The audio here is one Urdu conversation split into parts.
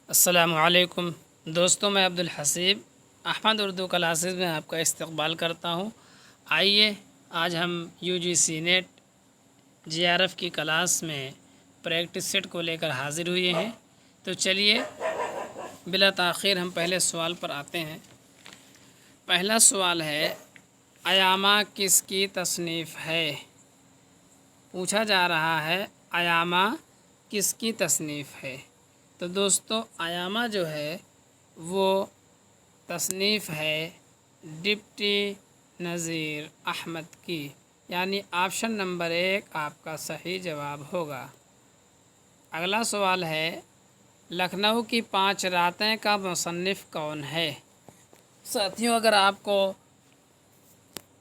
السلام علیکم دوستوں، میں عبدالحسیب احمد اردو کلاسز میں آپ کا استقبال کرتا ہوں۔ آئیے آج ہم U G C NET J R F کی کلاس میں پریکٹس سیٹ کو لے کر حاضر ہوئے ہیں۔ تو چلیے بلا تاخیر ہم پہلے سوال پر آتے ہیں۔ پہلا سوال ہے، ایامہ کس کی تصنیف ہے؟ پوچھا جا رہا ہے ایامہ کس کی تصنیف ہے؟ تو دوستو ایامہ جو ہے وہ تصنیف ہے ڈپٹی نذیر احمد کی، یعنی آپشن نمبر 1 آپ کا صحیح جواب ہوگا۔ اگلا سوال ہے، لکھنؤ کی 5 راتیں کا مصنف کون ہے؟ ساتھیوں اگر آپ کو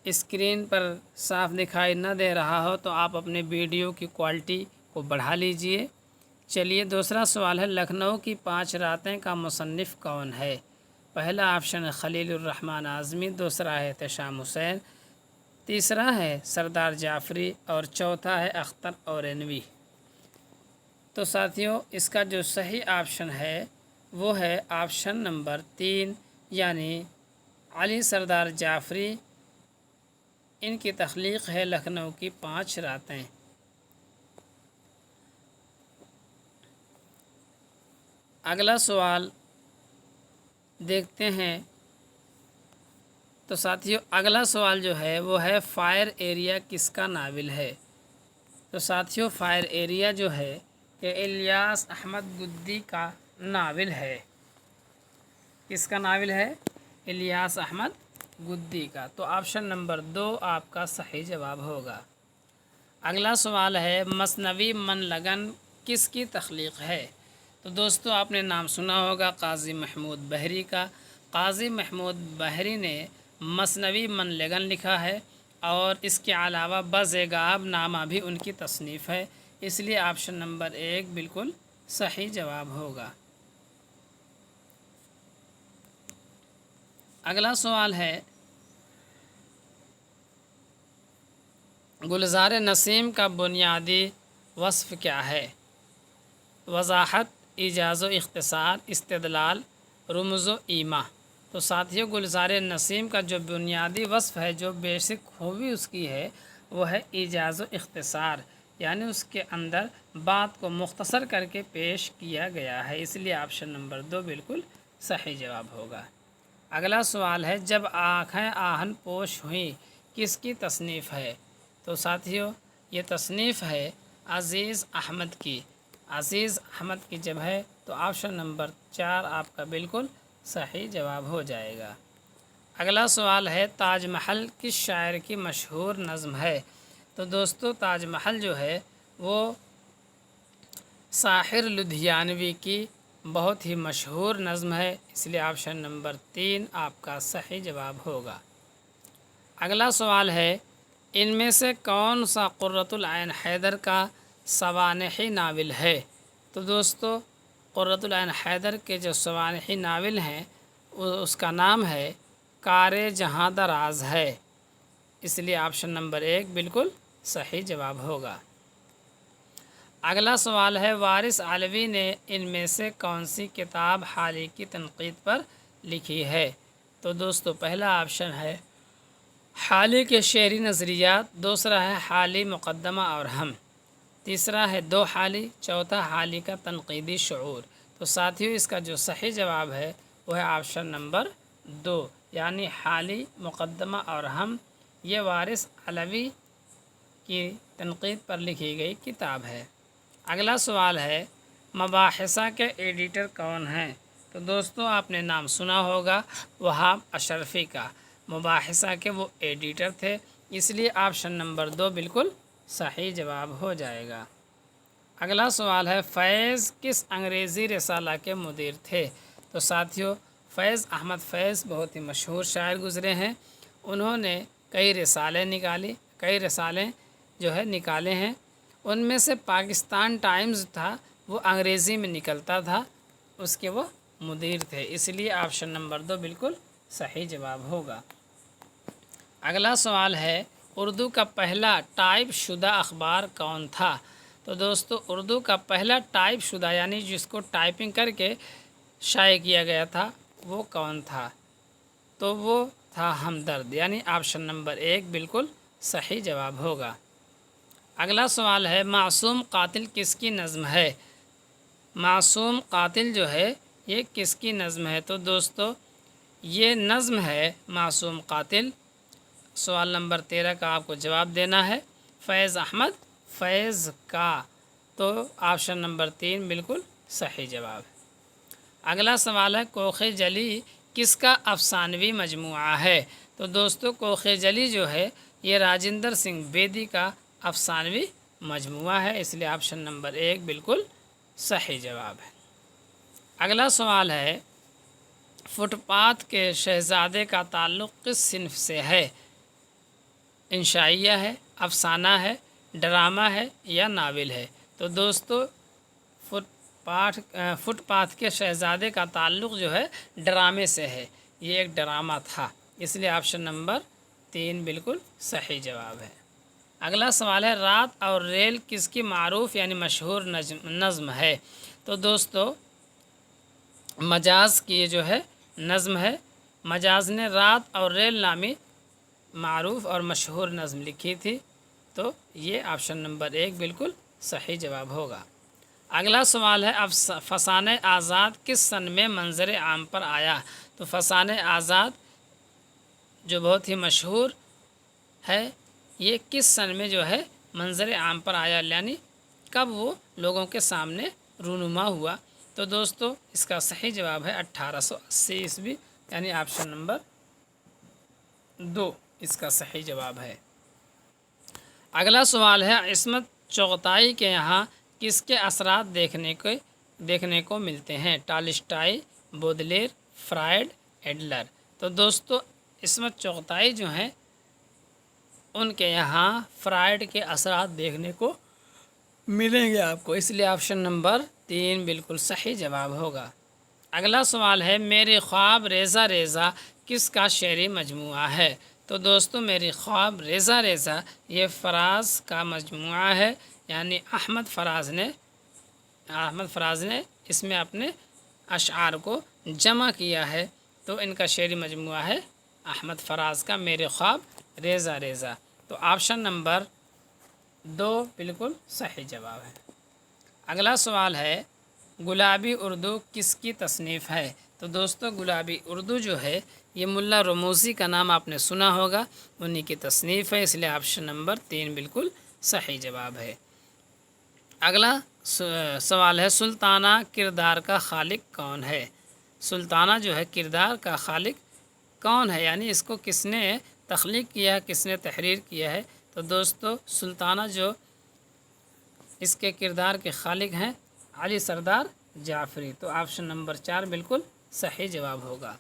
اسکرین پر صاف دکھائی نہ دے رہا ہو تو آپ اپنے ویڈیو کی کوالٹی کو بڑھا لیجئے۔ چلیے دوسرا سوال ہے، لکھنؤ کی 5 راتیں کا مصنف کون ہے؟ پہلا آپشن ہے خلیل الرحمن اعظمی، دوسرا ہے احتشام حسین، تیسرا ہے سردار جعفری اور چوتھا ہے اختر اورینوی۔ تو ساتھیوں اس کا جو صحیح آپشن ہے وہ ہے آپشن نمبر 3، یعنی علی سردار جعفری، ان کی تخلیق ہے لکھنؤ کی 5 راتیں۔ اگلا سوال دیکھتے ہیں۔ تو ساتھیوں اگلا سوال جو ہے وہ ہے، فائر ایریا کس کا ناول ہے؟ تو ساتھیوں فائر ایریا جو ہے کہ الیاس احمد گدی کا ناول ہے۔ کس کا ناول ہے؟ الیاس احمد گدی کا۔ تو آپشن نمبر 2 آپ کا صحیح جواب ہوگا۔ اگلا سوال ہے، مثنوی من لگن کس کی تخلیق ہے؟ تو دوستو آپ نے نام سنا ہوگا قاضی محمود بحری کا۔ قاضی محمود بحری نے مثنوی من لگن لکھا ہے، اور اس کے علاوہ بزگاب نامہ بھی ان کی تصنیف ہے، اس لیے آپشن نمبر 1 بالکل صحیح جواب ہوگا۔ اگلا سوال ہے، گلزار نسیم کا بنیادی وصف کیا ہے؟ وضاحت، ایجاز و اختصار، استدلال، رموز و ایما۔ تو ساتھیوں گلزار نسیم کا جو بنیادی وصف ہے، جو بیسک خوبی اس کی ہے، وہ ہے ایجاز و اختصار، یعنی اس کے اندر بات کو مختصر کر کے پیش کیا گیا ہے، اس لیے آپشن نمبر 2 بالکل صحیح جواب ہوگا۔ اگلا سوال ہے، جب آنکھیں آہن پوش ہوئیں کس کی تصنیف ہے؟ تو ساتھیوں یہ تصنیف ہے عزیز احمد کی۔ عزیز احمد کی جب ہے تو آپشن نمبر 4 آپ کا بالکل صحیح جواب ہو جائے گا۔ اگلا سوال ہے، تاج محل کس شاعر کی مشہور نظم ہے؟ تو دوستو تاج محل جو ہے وہ ساحر لدھیانوی کی بہت ہی مشہور نظم ہے، اس لیے آپشن نمبر 3 آپ کا صحیح جواب ہوگا۔ اگلا سوال ہے، ان میں سے کون سا قرۃ العین حیدر کا سوانحی ناول ہے؟ تو دوستو قرۃ العین حیدر کے جو سوانحی ناول ہیں اس کا نام ہے کار جہاں دراز ہے، اس لیے آپشن نمبر 1 بالکل صحیح جواب ہوگا۔ اگلا سوال ہے، وارث علوی نے ان میں سے کون سی کتاب حالی کی تنقید پر لکھی ہے؟ تو دوستو پہلا آپشن ہے حالی کے شعری نظریات، دوسرا ہے حالی مقدمہ اور ہم، تیسرا ہے دو حالی، چوتھا حالی کا تنقیدی شعور۔ تو ساتھیوں اس کا جو صحیح جواب ہے وہ ہے آپشن نمبر 2، یعنی حالی مقدمہ اور ہم، یہ وارث علوی کی تنقید پر لکھی گئی کتاب ہے۔ اگلا سوال ہے، مباحثہ کے ایڈیٹر کون ہیں؟ تو دوستو آپ نے نام سنا ہوگا وہاب اشرفی کا، مباحثہ کے وہ ایڈیٹر تھے، اس لیے آپشن نمبر 2 بالکل صحیح جواب ہو جائے گا۔ اگلا سوال ہے، فیض کس انگریزی رسالہ کے مدیر تھے؟ تو ساتھیوں فیض احمد فیض بہت ہی مشہور شاعر گزرے ہیں، انہوں نے کئی رسالے جو ہے نکالے ہیں، ان میں سے پاکستان ٹائمز تھا وہ انگریزی میں نکلتا تھا، اس کے وہ مدیر تھے، اس لیے آپشن نمبر 2 بالکل صحیح جواب ہوگا۔ اگلا سوال ہے، اردو کا پہلا ٹائپ شدہ اخبار کون تھا؟ تو دوستو اردو کا پہلا ٹائپ شدہ یعنی جس کو ٹائپنگ کر کے شائع کیا گیا تھا وہ کون تھا؟ تو وہ تھا ہمدرد، یعنی آپشن نمبر 1 بالکل صحیح جواب ہوگا۔ اگلا سوال ہے معصوم قاتل کس کی نظم ہے؟ معصوم قاتل جو ہے یہ کس کی نظم ہے؟ تو دوستو یہ نظم ہے معصوم قاتل۔ سوال نمبر 13 کا آپ کو جواب دینا ہے فیض احمد فیض کا، تو آپشن نمبر 3 بالکل صحیح جواب ہے۔ اگلا سوال ہے کوخ جلی کس کا افسانوی مجموعہ ہے؟ تو دوستو کوخ جلی جو ہے یہ راجندر سنگھ بیدی کا افسانوی مجموعہ ہے، اس لیے آپشن نمبر 1 بالکل صحیح جواب ہے۔ اگلا سوال ہے فٹ پاتھ کے شہزادے کا تعلق کس صنف سے ہے؟ انشائیہ ہے، افسانہ ہے، ڈرامہ ہے یا ناول ہے؟ تو دوستو فٹ پاتھ کے شہزادے کا تعلق جو ہے ڈرامے سے ہے، یہ ایک ڈرامہ تھا، اس لیے آپشن نمبر 3 بالکل صحیح جواب ہے۔ اگلا سوال ہے رات اور ریل کس کی معروف یعنی مشہور نظم ہے؟ تو دوستو مجاز کی جو ہے نظم ہے، مجاز نے رات اور ریل نامی معروف اور مشہور نظم لکھی تھی، تو یہ آپشن نمبر 1 بالکل صحیح جواب ہوگا۔ اگلا سوال ہے فسانہ آزاد کس سن میں منظر عام پر آیا؟ تو فسانہ آزاد جو بہت ہی مشہور ہے یہ کس سن میں جو ہے منظر عام پر آیا، یعنی کب وہ لوگوں کے سامنے رونما ہوا؟ تو دوستو اس کا صحیح جواب ہے 1880 عیسوی، یعنی آپشن نمبر 2 اس کا صحیح جواب ہے۔ اگلا سوال ہے عصمت چغتائی کے یہاں کس کے اثرات دیکھنے کو ملتے ہیں؟ Tolstoy, Baudelaire, Freud, Adler? تو دوستو عصمت چغتائی جو ہیں ان کے یہاں فرائڈ کے اثرات دیکھنے کو ملیں گے آپ کو، اس لیے آپشن نمبر 3 بالکل صحیح جواب ہوگا۔ اگلا سوال ہے میرے خواب ریزہ ریزہ کس کا شعری مجموعہ ہے؟ تو دوستو میری خواب ریزہ ریزہ یہ فراز کا مجموعہ ہے، یعنی احمد فراز نے اس میں اپنے اشعار کو جمع کیا ہے، تو ان کا شعری مجموعہ ہے احمد فراز کا میرے خواب ریزہ ریزہ، تو آپشن نمبر 2 بالکل صحیح جواب ہے۔ اگلا سوال ہے گلابی اردو کس کی تصنیف ہے؟ تو دوستو گلابی اردو جو ہے یہ ملا رموزی کا نام آپ نے سنا ہوگا، انہی کی تصنیف ہے، اس لیے آپشن نمبر 3 بالکل صحیح جواب ہے۔ اگلا سوال ہے سلطانہ کردار کا خالق کون ہے؟ سلطانہ جو ہے کردار کا خالق کون ہے، یعنی اس کو کس نے تخلیق کیا ہے، کس نے تحریر کیا ہے؟ تو دوستو سلطانہ جو اس کے کردار کے خالق ہیں علی سردار جعفری، تو آپشن نمبر 4 بالکل صحیح جواب ہوگا۔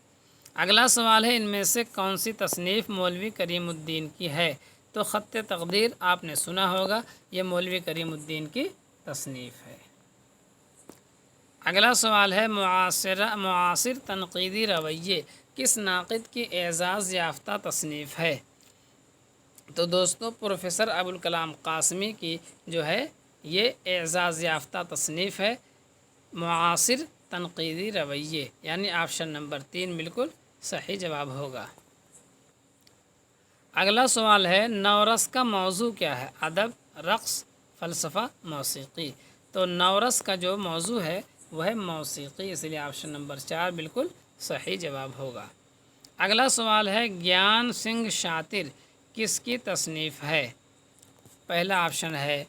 اگلا سوال ہے ان میں سے کون سی تصنیف مولوی کریم الدین کی ہے؟ تو خط تقدیر آپ نے سنا ہوگا، یہ مولوی کریم الدین کی تصنیف ہے۔ اگلا سوال ہے معاصر تنقیدی رویے کس ناقد کی اعزاز یافتہ تصنیف ہے؟ تو دوستو پروفیسر ابوالکلام قاسمی کی جو ہے یہ اعزاز یافتہ تصنیف ہے معاصر تنقیدی رویے، یعنی آپشن نمبر 3 بالکل صحیح جواب ہوگا۔ اگلا سوال ہے نورس کا موضوع کیا ہے؟ ادب، رقص، فلسفہ، موسیقی؟ تو نورس کا جو موضوع ہے وہ ہے موسیقی، اس لیے آپشن نمبر 4 بالکل صحیح جواب ہوگا۔ اگلا سوال ہے گیان سنگھ شاطر کس کی تصنیف ہے؟ پہلا آپشن ہے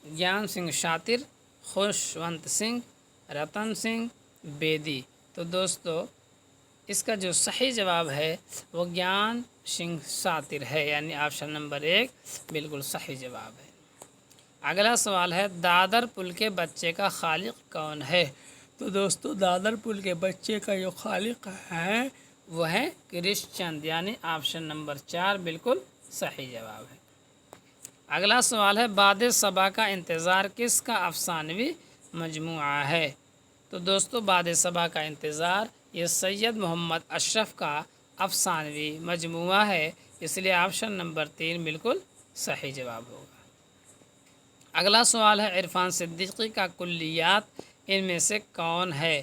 گیان سنگھ شاطر، خوشونت سنگھ، رتن سنگھ، بیدی؟ تو دوستو اس کا جو صحیح جواب ہے وہ گیان سنگھ شاطر ہے، یعنی آپشن نمبر 1 بالکل صحیح جواب ہے۔ اگلا سوال ہے دادر پل کے بچے کا خالق کون ہے؟ تو دوستو دادر پل کے بچے کا جو خالق ہے وہ ہے کرش چند، یعنی آپشن نمبر 4 بالکل صحیح جواب ہے۔ اگلا سوال ہے باد صبا کا انتظار کس کا افسانوی مجموعہ ہے؟ تو دوستو باد صبا کا انتظار یہ سید محمد اشرف کا افسانوی مجموعہ ہے، اس لیے آپشن نمبر 3 بالکل صحیح جواب ہوگا۔ اگلا سوال ہے عرفان صدیقی کا کلیات ان میں سے کون ہے؟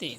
3।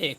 1।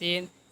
3,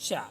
4।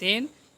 3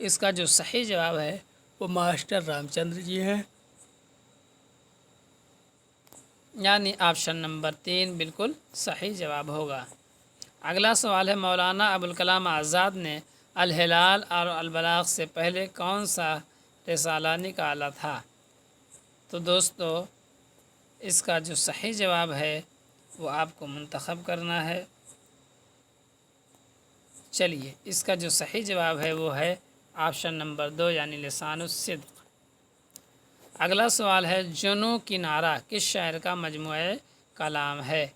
اس کا جو صحیح جواب ہے وہ ماسٹر رامچندر جی ہے، یعنی آپشن نمبر 3 بالکل صحیح جواب ہوگا۔ اگلا سوال ہے مولانا ابوالکلام آزاد نے الہلال اور البلاغ سے پہلے کون سا رسالہ نکالا تھا؟ تو دوستو اس کا جو صحیح جواب ہے وہ آپ کو منتخب کرنا ہے۔ چلیے اس کا جو صحیح جواب ہے وہ ہے آپشن نمبر 2 یعنی لسان الصدق۔ اگلا سوال ہے جنو کنارہ کس شاعر کا مجموعہ کلام ہے؟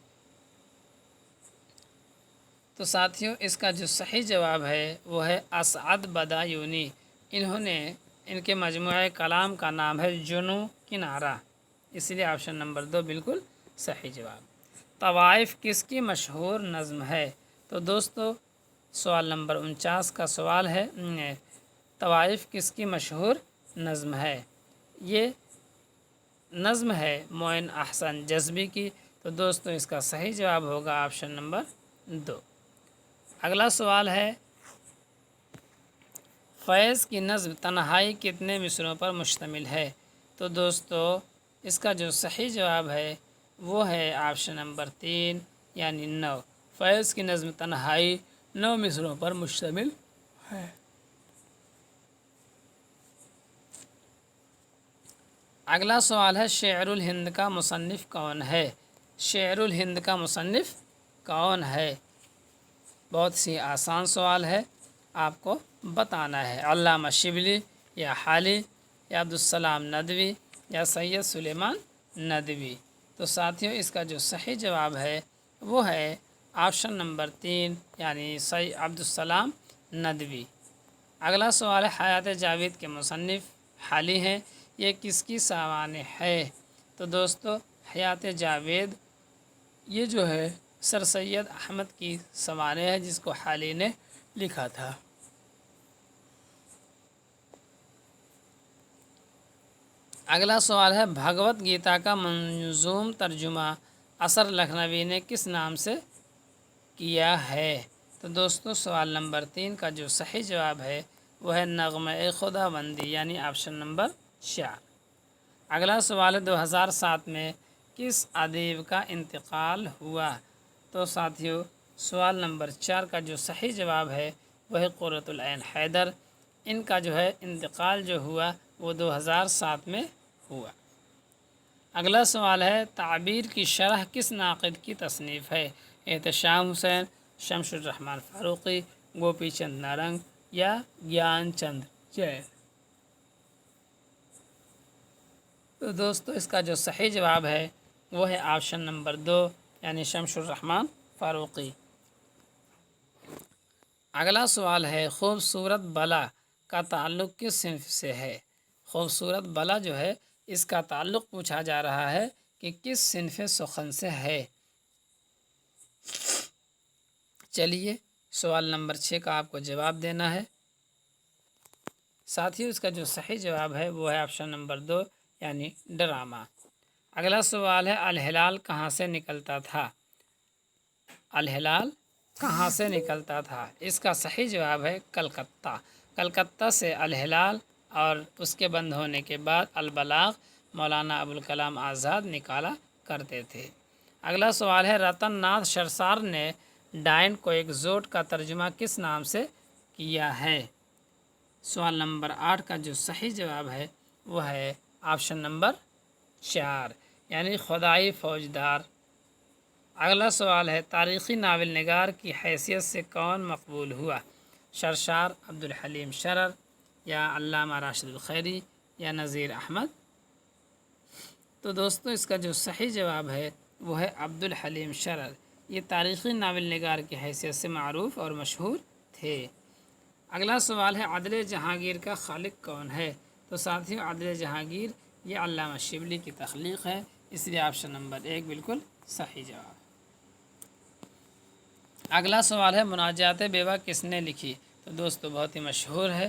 تو ساتھیوں اس کا جو صحیح جواب ہے وہ ہے اسعد بدایونی، ان کے مجموعہ کلام کا نام ہے جنو کنارہ، اس لیے آپشن نمبر 2 بالکل صحیح جواب۔ طوائف کس کی مشہور نظم ہے؟ تو دوستو سوال نمبر 49 کا سوال ہے طوائف کس کی مشہور نظم ہے؟ یہ نظم ہے معین احسن جذبی کی، تو دوستو اس کا صحیح جواب ہوگا آپشن نمبر 2۔ اگلا سوال ہے فیض کی نظم تنہائی کتنے مصرعوں پر مشتمل ہے؟ تو دوستو اس کا جو صحیح جواب ہے وہ ہے آپشن نمبر 3 یعنی 9۔ فیض کی نظم تنہائی 9 مصرعوں پر مشتمل ہے۔ اگلا سوال ہے شعر الہند کا مصنف کون ہے؟ شعر الہند کا مصنف کون ہے؟ بہت سی آسان سوال ہے، آپ کو بتانا ہے۔ علامہ شبلی یا حالی یا عبدالسلام ندوی یا سید سلیمان ندوی؟ تو ساتھیوں اس کا جو صحیح جواب ہے وہ ہے آپشن نمبر 3 یعنی عبدالسلام ندوی۔ اگلا سوال ہے حیات جاوید کے مصنف حالی ہیں، یہ کس کی سوانح ہے؟ تو دوستو حیات جاوید یہ جو ہے سر سید احمد کی سوانح ہے جس کو حالی نے لکھا تھا۔ اگلا سوال ہے بھگوت گیتا کا منظوم ترجمہ اثر لکھنوی نے کس نام سے کیا ہے؟ تو دوستو سوال نمبر 3 کا جو صحیح جواب ہے وہ ہے نغمہ خدا بندی یعنی آپشن نمبر 4۔ اگلا سوال ہے 2007 میں کس ادیب کا انتقال ہوا؟ تو ساتھیوں سوال نمبر 4 کا جو صحیح جواب ہے وہ ہے قرۃ العین حیدر، ان کا جو ہے انتقال جو ہوا وہ 2007 میں ہوا۔ اگلا سوال ہے تعبیر کی شرح کس ناقد کی تصنیف ہے؟ احتشام حسین، شمس الرحمن فاروقی، گوپی چند نارنگ یا گیان چند جین؟ تو دوستو اس کا جو صحیح جواب ہے وہ ہے آپشن نمبر 2 یعنی شمس الرحمن فاروقی۔ اگلا سوال ہے خوبصورت بلا کا تعلق کس صنف سے ہے؟ خوبصورت بلا جو ہے اس کا تعلق پوچھا جا رہا ہے کہ کس صنف سخن سے ہے۔ چلیے سوال نمبر 6 کا آپ کو جواب دینا ہے۔ ساتھیوں اس کا جو صحیح جواب ہے وہ ہے آپشن نمبر 2 یعنی ڈرامہ۔ اگلا سوال ہے الہلال کہاں سے نکلتا تھا؟ الہلال کہاں سے نکلتا تھا؟ اس کا صحیح جواب ہے کلکتہ۔ کلکتہ سے الہلال اور اس کے بند ہونے کے بعد البلاغ مولانا ابوالکلام آزاد نکالا کرتے تھے۔ اگلا سوال ہے رتن ناتھ شرسار نے ڈائن کو ایکزوٹ کا ترجمہ کس نام سے کیا ہے؟ سوال نمبر 8 کا جو صحیح جواب ہے وہ ہے آپشن نمبر 4 یعنی خدائی فوجدار۔ اگلا سوال ہے تاریخی ناول نگار کی حیثیت سے کون مقبول ہوا؟ شرشار، عبدالحلیم شرر یا علامہ راشد الخیری یا نذیر احمد؟ تو دوستو اس کا جو صحیح جواب ہے وہ ہے عبدالحلیم شرر، یہ تاریخی ناول نگار کی حیثیت سے معروف اور مشہور تھے۔ اگلا سوال ہے عدل جہانگیر کا خالق کون ہے؟ تو ساتھیوں عدل جہانگیر یہ علامہ شبلی کی تخلیق ہے، اس لیے آپشن نمبر 1 بالکل صحیح جواب۔ اگلا سوال ہے مناجات بیوہ کس نے لکھی؟ تو دوستو بہت ہی مشہور ہے،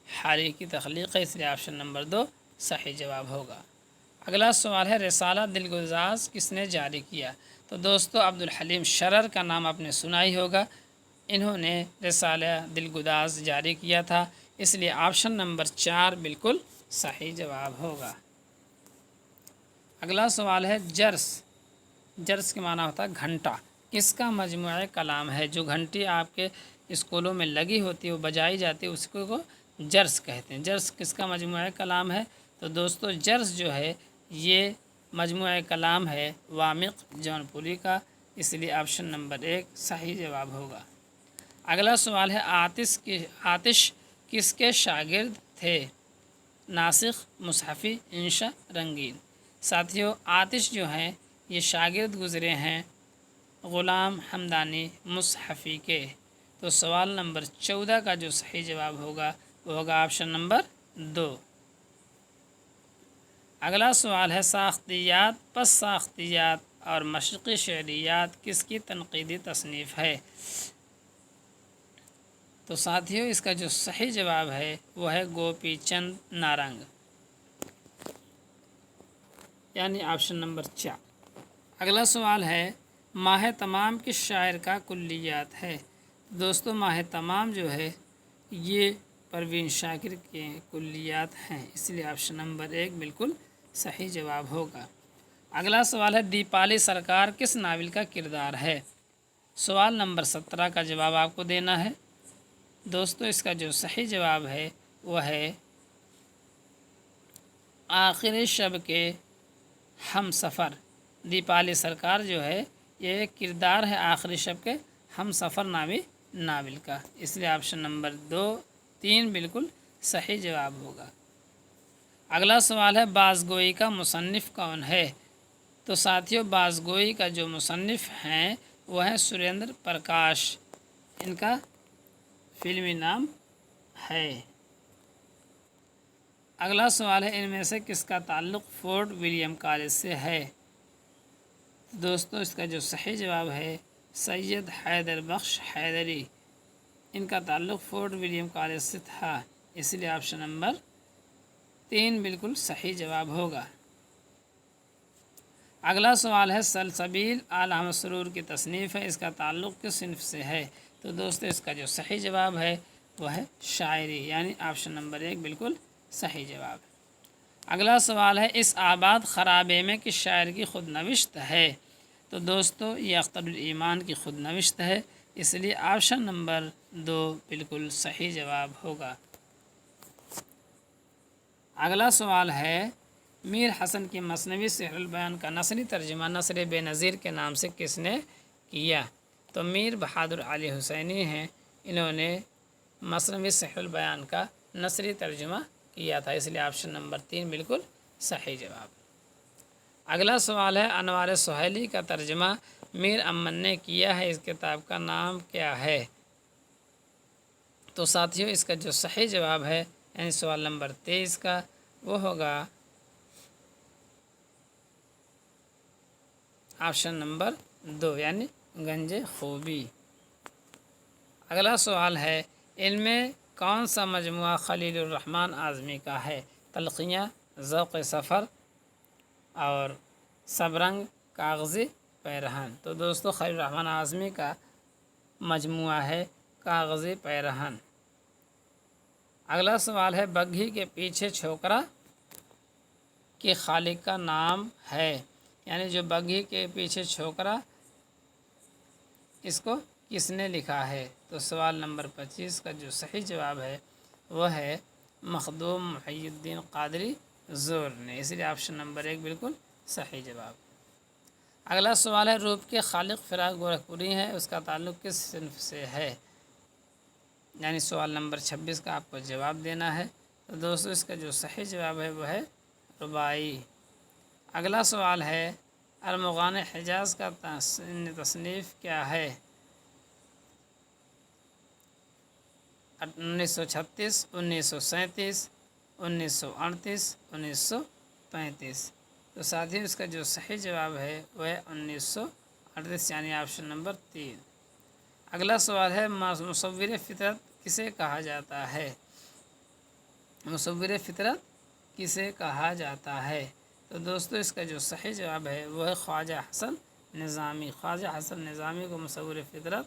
حالی کی تخلیق ہے، اس لیے آپشن نمبر 2 صحیح جواب ہوگا۔ اگلا سوال ہے رسالہ دلگزار کس نے جاری کیا؟ تو دوستو عبدالحلیم شرر کا نام آپ نے سنا ہی ہوگا، انہوں نے رسالہ دلگداز جاری کیا تھا، اس لیے آپشن نمبر 4 بالکل صحیح جواب ہوگا۔ اگلا سوال ہے جرس۔ جرس کے معنی ہوتا ہے گھنٹہ، کس کا مجموعہ کلام ہے؟ جو گھنٹی آپ کے اسکولوں میں لگی ہوتی ہے، وہ بجائی جاتی ہے، اس کو جرس کہتے ہیں۔ جرس کس کا مجموعہ کلام ہے؟ تو دوستو جرس جو ہے یہ مجموعہ کلام ہے وامق جون پوری کا، اس لیے آپشن نمبر 1 صحیح جواب ہوگا۔ اگلا سوال ہے آتش کس کے شاگرد تھے؟ ناسخ، مصحفی، انشا، رنگین۔ ساتھیوں آتش جو ہیں یہ شاگرد گزرے ہیں غلام حمدانی مصحفی کے۔ تو سوال نمبر 14 کا جو صحیح جواب ہوگا وہ ہوگا آپشن نمبر 2۔ اگلا سوال ہے ساختیات، پس ساختیات اور مشرقی شعریات کس کی تنقیدی تصنیف ہے؟ تو ساتھیوں اس کا جو صحیح جواب ہے وہ ہے گوپی چند نارنگ، یعنی آپشن نمبر 4۔ اگلا سوال ہے ماہ تمام کس شاعر کا کلیات ہے؟ دوستو ماہ تمام جو ہے یہ پروین شاکر کے کلیات ہیں، اس لیے آپشن نمبر 1 بالکل صحیح جواب ہوگا۔ اگلا سوال ہے دیپالی سرکار کس ناول کا کردار ہے؟ سوال نمبر 17 کا جواب آپ کو دینا ہے۔ دوستو اس کا جو صحیح جواب ہے وہ ہے آخری شب کے ہم سفر۔ دیپالی سرکار جو ہے یہ ایک کردار ہے آخری شب کے ہم سفر نامی ناول کا، اس لیے آپشن نمبر 2 3 بالکل صحیح جواب ہوگا۔ اگلا سوال ہے بازگوئی کا مصنف کون ہے؟ تو ساتھیوں بازگوئی کا جو مصنف ہیں وہ ہیں سریندر پرکاش، ان کا فلمی نام ہے۔ اگلا سوال ہے ان میں سے کس کا تعلق فورٹ ولیم کالج سے ہے؟ دوستو اس کا جو صحیح جواب ہے سید حیدر بخش حیدری، ان کا تعلق فورٹ ولیم کالج سے تھا، اس لیے آپشن نمبر 3 بالکل صحیح جواب ہوگا۔ اگلا سوال ہے سلسبیل آل احمد سرور کی تصنیف ہے، اس کا تعلق کس صنف سے ہے؟ تو دوستو اس کا جو صحیح جواب ہے وہ ہے شاعری، یعنی آپشن نمبر 1 بالکل صحیح جواب۔ اگلا سوال ہے اس آباد خرابے میں کس شاعر کی خود نوشت ہے؟ تو دوستو یہ اختر الایمان کی خود نوشت ہے، اس لیے آپشن نمبر 2 بالکل صحیح جواب ہوگا۔ اگلا سوال ہے میر حسن کی مثنوی سحر البیان کا نثری ترجمہ نثر بے نظیر کے نام سے کس نے کیا؟ تو میر بہادر علی حسینی ہیں، انہوں نے مثنوی سحر البیان کا نثری ترجمہ کیا تھا، اس لیے آپشن نمبر 3 بالکل صحیح جواب۔ اگلا سوال ہے انوار سہیلی کا ترجمہ میر امن نے کیا ہے، اس کتاب کا نام کیا ہے؟ تو ساتھیوں اس کا جو صحیح جواب ہے یعنی سوال نمبر 23 کا وہ ہوگا آپشن نمبر 2 یعنی گنج خوبی۔ اگلا سوال ہے ان میں کون سا مجموعہ خلیل الرحمن اعظمی کا ہے؟ تلخیاں، ذوق سفر اور سبرنگ، کاغذی پیرہن۔ تو دوستو خلیل الرحمن اعظمی کا مجموعہ ہے کاغذی پیرہن۔ اگلا سوال ہے بگھی کے پیچھے چھوکرا کے خالق کا نام ہے، یعنی جو بگھی کے پیچھے چھوکرا اس کو کس نے لکھا ہے؟ تو سوال نمبر 25 کا جو صحیح جواب ہے وہ ہے مخدوم محی الدین قادری زور نے، اس لیے آپشن نمبر 1 بالکل صحیح جواب۔ اگلا سوال ہے روپ کے خالق فراق گورکھپوری ہیں، اس کا تعلق کس صنف سے ہے؟ یعنی سوال نمبر 26 کا آپ کو جواب دینا ہے۔ تو دوستو اس کا جو صحیح جواب ہے وہ ہے رباعی۔ اگلا سوال ہے ارمغان حجاز کا تصنیف کیا ہے؟ 1936، 1937، 1938، 1935۔ تو ساتھیوں اس کا جو صحیح جواب ہے وہ ہے 1938 یعنی آپشن نمبر 3۔ اگلا سوال ہے مصور فطرت کسے کہا جاتا ہے؟ مصور فطرت کسے کہا جاتا ہے؟ تو دوستو اس کا جو صحیح جواب ہے وہ ہے خواجہ حسن نظامی۔ خواجہ حسن نظامی کو مصور فطرت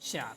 4।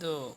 2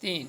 3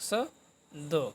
102।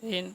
3